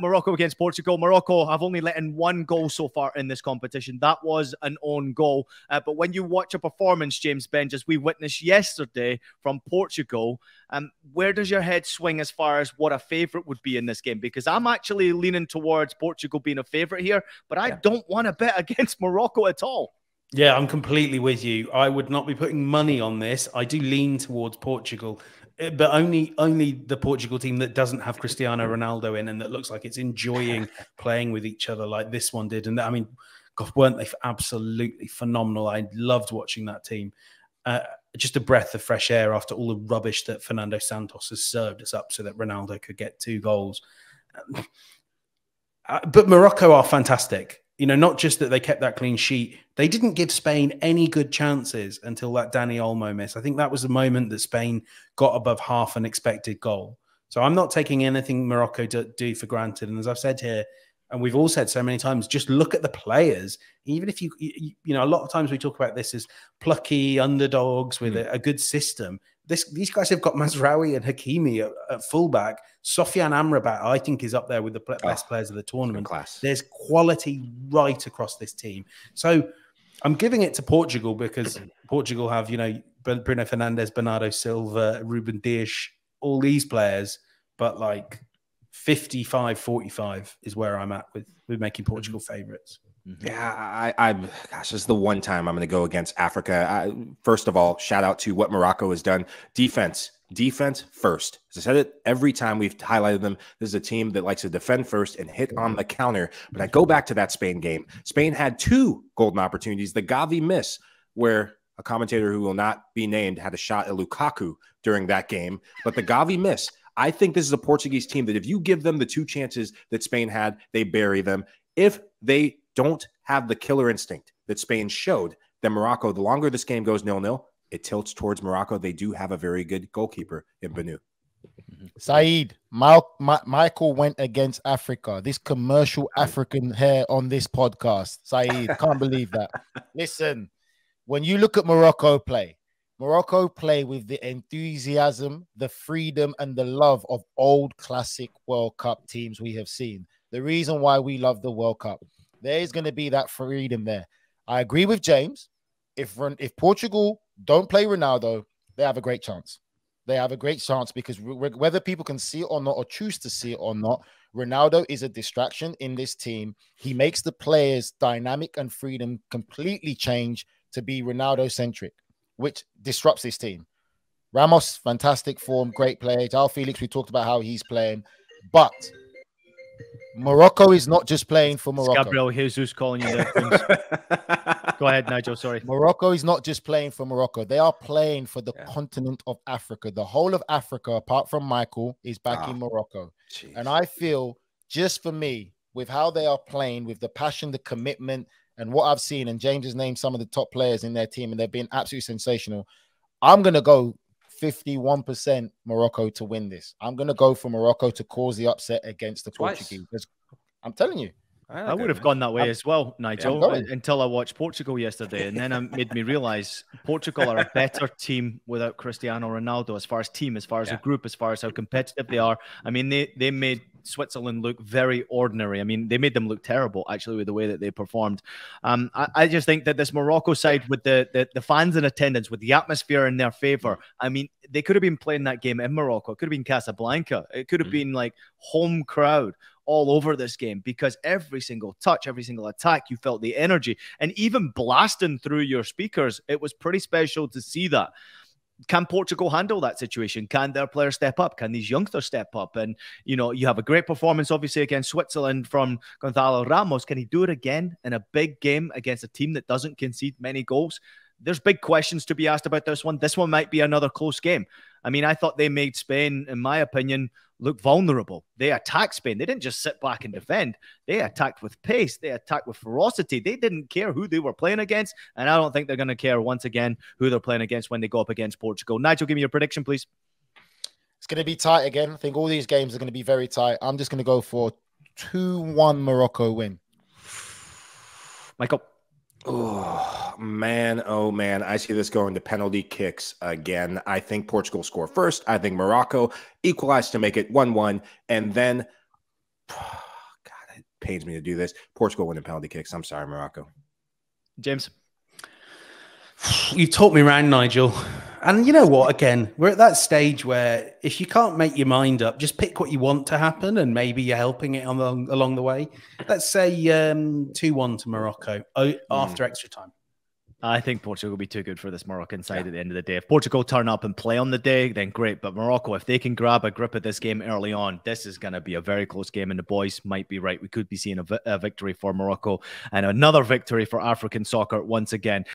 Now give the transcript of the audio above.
Morocco against Portugal. Morocco have only let in 1 goal so far in this competition. That was an own goal. But when you watch a performance, James Benge, as we witnessed yesterday from Portugal, where does your head swing as far as what a favourite would be in this game? Because I'm actually leaning towards Portugal being a favourite here, but I don't want to bet against Morocco at all. Yeah, I'm completely with you. I would not be putting money on this. I do lean towards Portugal, but only the Portugal team that doesn't have Cristiano Ronaldo in and that looks like it's enjoying playing with each other like this one did. And I mean, God, weren't they absolutely phenomenal? I loved watching that team. Just a breath of fresh air after all the rubbish that Fernando Santos has served us up so that Ronaldo could get 2 goals. But Morocco are fantastic. You know, not just that they kept that clean sheet, they didn't give Spain any good chances until that Dani Olmo miss. I think that was the moment that Spain got above half an expected goal. So I'm not taking anything Morocco do for granted. And as I've said here, and we've all said so many times, just look at the players. Even if you know, a lot of times we talk about this as plucky underdogs with a good system. These guys have got Mazraoui and Hakimi at fullback. Sofiane Amrabat, I think, is up there with the best players of the tournament. There's quality right across this team. So I'm giving it to Portugal because Portugal have, you know, Bruno Fernandes, Bernardo Silva, Ruben Dias, all these players. But like 55-45 is where I'm at with making Portugal favourites. Yeah, gosh, this is the one time I'm going to go against Africa. First of all, shout out to what Morocco has done. Defense first. As I said it every time we've highlighted them, this is a team that likes to defend first and hit on the counter. But I go back to that Spain game. Spain had 2 golden opportunities. The Gavi miss, where a commentator who will not be named had a shot at Lukaku during that game. But the Gavi miss, I think this is a Portuguese team that if you give them the 2 chances that Spain had, they bury them. If they don't have the killer instinct that Spain showed, then Morocco, the longer this game goes 0-0, it tilts towards Morocco. They do have a very good goalkeeper in Banu. Saeed, Michael went against Africa. This commercial African hair on this podcast. Saeed, can't believe that. Listen, when you look at Morocco play with the enthusiasm, the freedom, and the love of old classic World Cup teams we have seen. The reason why we love the World Cup. There is going to be that freedom there. I agree with James. If Portugal don't play Ronaldo, they have a great chance. They have a great chance because whether people can see it or not or choose to see it or not, Ronaldo is a distraction in this team. He makes the players' dynamic and freedom completely change to be Ronaldo-centric, which disrupts this team. Ramos, fantastic form, great play. João Felix, we talked about how he's playing. But Morocco is not just playing for Morocco. It's Gabriel Jesus calling you there. Go ahead, Nigel. Sorry. Morocco is not just playing for Morocco. They are playing for the continent of Africa. The whole of Africa, apart from Michael, is back in Morocco. Geez. And I feel, just for me, with how they are playing, with the passion, the commitment, and what I've seen, and James has named some of the top players in their team, and they've been absolutely sensational. I'm going to go 51% Morocco to win this. I'm going to go for Morocco to cause the upset against the Portuguese. I'm telling you. I would have gone that way as well, Nigel, until I watched Portugal yesterday. And then it made me realize Portugal are a better team without Cristiano Ronaldo as far as team, as far as a group, as far as how competitive they are. I mean, they made Switzerland look very ordinary. I mean, they made them look terrible, actually, with the way that they performed. I just think that this Morocco side with the fans in attendance, with the atmosphere in their favor, I mean, they could have been playing that game in Morocco. It could have been Casablanca. It could have been like home crowd all over this game, because every single touch, every single attack, you felt the energy. And even blasting through your speakers, it was pretty special to see that. Can Portugal handle that situation? Can their players step up? Can these youngsters step up? And, you know, you have a great performance, obviously, against Switzerland from Goncalo Ramos. Can he do it again in a big game against a team that doesn't concede many goals? There's big questions to be asked about this one. This one might be another close game. I mean, I thought they made Spain, in my opinion, look vulnerable. They attacked Spain. They didn't just sit back and defend. They attacked with pace. They attacked with ferocity. They didn't care who they were playing against, and I don't think they're going to care, once again, who they're playing against when they go up against Portugal. Nigel, give me your prediction, please. It's going to be tight again. I think all these games are going to be very tight. I'm just going to go for 2-1 Morocco win. Michael. Oh, man. I see this going to penalty kicks again. I think Portugal score first. I think Morocco equalize to make it 1-1. And then pains me to do this. Portugal winning penalty kicks. I'm sorry, Morocco. James? You've taught me around, Nigel. And you know what? Again, we're at that stage where if you can't make your mind up, just pick what you want to happen, and maybe you're helping it along the way. Let's say 2-1 to Morocco after extra time. I think Portugal will be too good for this Moroccan side at the end of the day. If Portugal turn up and play on the day, then great. But Morocco, if they can grab a grip of this game early on, this is going to be a very close game. And the boys might be right. We could be seeing a victory for Morocco and another victory for African soccer once again.